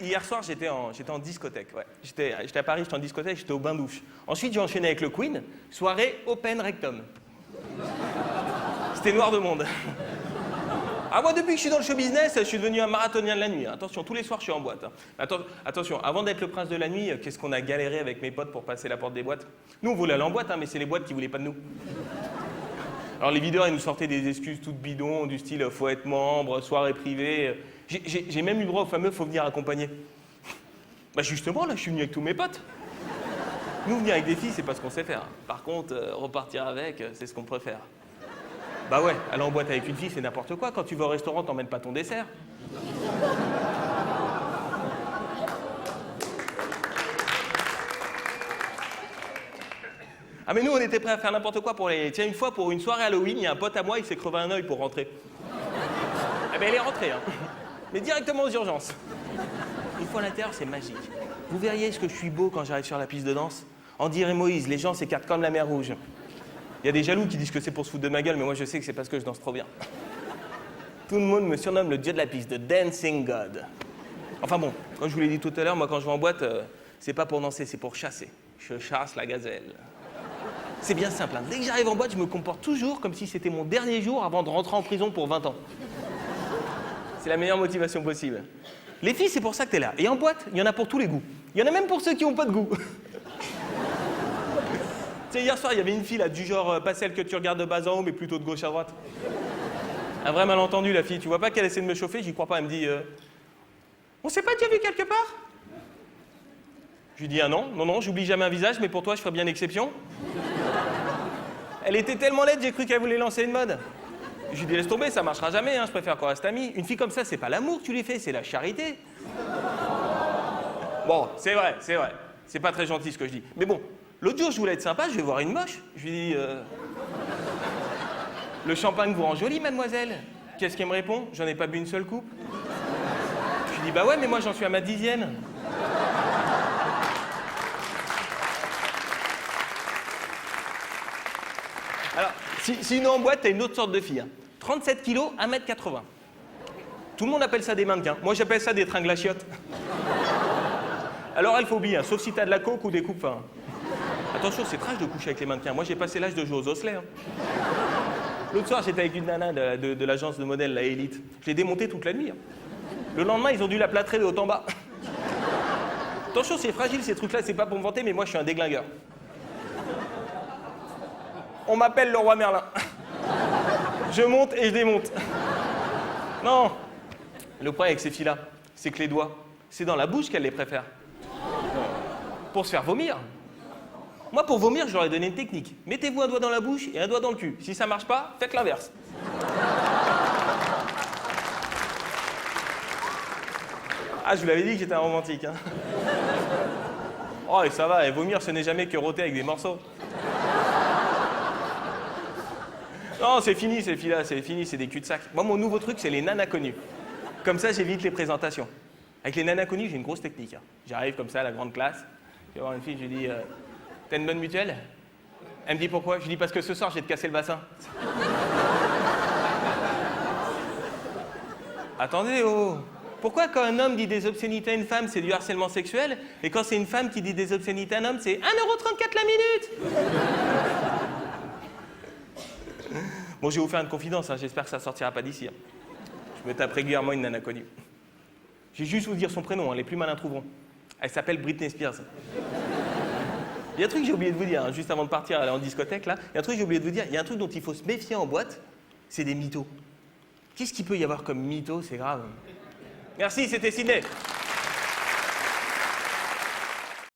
Hier soir, j'étais en discothèque. Ouais. J'étais à Paris, j'étais en discothèque, j'étais au bain-douche. Ensuite, j'ai enchaîné avec le Queen, soirée open rectum. C'était noir de monde. Ah, moi, depuis que je suis dans le show business, je suis devenu un marathonien de la nuit. Attention, tous les soirs, je suis en boîte. Attention, avant d'être le prince de la nuit, qu'est-ce qu'on a galéré avec mes potes pour passer la porte des boîtes? Nous, on voulait aller en boîte, mais c'est les boîtes qui voulaient pas de nous. Alors, les videurs, ils nous sortaient des excuses toutes bidons, du style faut être membre, soirée privée. J'ai même eu le droit au fameux faut venir accompagner. Bah, justement, là, je suis venu avec tous mes potes. Nous, venir avec des filles, c'est pas ce qu'on sait faire. Par contre, repartir avec, c'est ce qu'on préfère. Bah ouais, aller en boîte avec une fille, c'est n'importe quoi. Quand tu vas au restaurant, t'emmènes pas ton dessert. Ah mais nous, on était prêts à faire n'importe quoi pour les... Tiens, une fois, pour une soirée Halloween, il y a un pote à moi, il s'est crevé un œil pour rentrer. Eh ben, elle est rentrée, hein. Mais directement aux urgences. Une fois à l'intérieur, c'est magique. Vous verriez ce que je suis beau quand j'arrive sur la piste de danse. On dirait Moïse, les gens s'écartent comme la mer Rouge. Il y a des jaloux qui disent que c'est pour se foutre de ma gueule, mais moi je sais que c'est parce que je danse trop bien. Tout le monde me surnomme le dieu de la piste, the dancing god. Enfin bon, comme je vous l'ai dit tout à l'heure, moi quand je vais en boîte, c'est pas pour danser, c'est pour chasser. Je chasse la gazelle. C'est bien simple, hein. Dès que j'arrive en boîte, je me comporte toujours comme si c'était mon dernier jour avant de rentrer en prison pour 20 ans. C'est la meilleure motivation possible. Les filles, c'est pour ça que t'es là. Et en boîte, il y en a pour tous les goûts. Il y en a même pour ceux qui n'ont pas de goût. Tu sais, hier soir, il y avait une fille là, du genre pas celle que tu regardes de bas en haut, mais plutôt de gauche à droite. Un vrai malentendu, la fille. Tu vois pas qu'elle essaie de me chauffer? J'y crois pas. Elle me dit on s'est pas déjà vu quelque part? Je lui dis ah non, j'oublie jamais un visage, mais pour toi, je ferai bien exception. Elle était tellement laide, j'ai cru qu'elle voulait lancer une mode. Je lui dis laisse tomber, ça marchera jamais, hein, je préfère qu'on reste amis. Une fille comme ça, c'est pas l'amour que tu lui fais, c'est la charité. Bon, c'est vrai. C'est pas très gentil ce que je dis. Mais bon, l'autre jour, je voulais être sympa, je vais voir une moche. Je lui dis le champagne vous rend jolie, mademoiselle. Qu'est-ce qu'elle me répond? J'en ai pas bu une seule coupe. Je lui dis bah ouais, mais moi j'en suis à ma 10e. Alors, sinon en boîte, t'as une autre sorte de fille. Hein. 37 kilos, 1m80. Tout le monde appelle ça des mannequins. Moi, j'appelle ça des tringles à chiottes. Alors, elle phobie, hein, sauf si t'as de la coke ou des coupes fins. Attention, c'est trash de coucher avec les mannequins. Moi, j'ai passé l'âge de jouer aux osselets. Hein. L'autre soir, j'étais avec une nana de l'agence de modèle, la Elite. Je l'ai démontée toute la nuit. Hein. Le lendemain, ils ont dû la plâtrer de haut en bas. Attention, c'est fragile, ces trucs-là, c'est pas pour me vanter, mais moi, je suis un déglingueur. On m'appelle le roi Merlin. Je monte et je démonte. Non. Le problème avec ces filles-là, c'est que les doigts, c'est dans la bouche qu'elles les préfèrent. Pour se faire vomir. Moi, pour vomir, je leur ai donné une technique. Mettez-vous un doigt dans la bouche et un doigt dans le cul. Si ça marche pas, faites l'inverse. Ah, je vous l'avais dit que j'étais un romantique. Hein. Oh, et ça va, et vomir, ce n'est jamais que rôter avec des morceaux. Non, c'est fini, ces filles-là, c'est fini, c'est des cul-de-sac. Moi, mon nouveau truc, c'est les nanas connues. Comme ça, j'évite les présentations. Avec les nanas connues, j'ai une grosse technique. Hein. J'arrive comme ça à la grande classe, je vais voir une fille, je lui dis t'as une bonne mutuelle? Elle me dit pourquoi? Je lui dis parce que ce soir, je vais te casser le bassin. Attendez, oh! Pourquoi quand un homme dit des obscénités à une femme, c'est du harcèlement sexuel, et quand c'est une femme qui dit des obscénités à un homme, c'est 1,34 € la minute? Bon, je vais vous faire une confidence, hein. J'espère que ça sortira pas d'ici. Hein. Je me tape régulièrement une nana connue. Je vais juste vous dire son prénom, hein. Les plus malins trouveront. Elle s'appelle Britney Spears. Il y a un truc que j'ai oublié de vous dire, hein, juste avant de partir aller en discothèque, là. Il y a un truc que j'ai oublié de vous dire, il y a un truc dont il faut se méfier en boîte, c'est des mythos. Qu'est-ce qu'il peut y avoir comme mythos? C'est grave. Merci, c'était Sidney.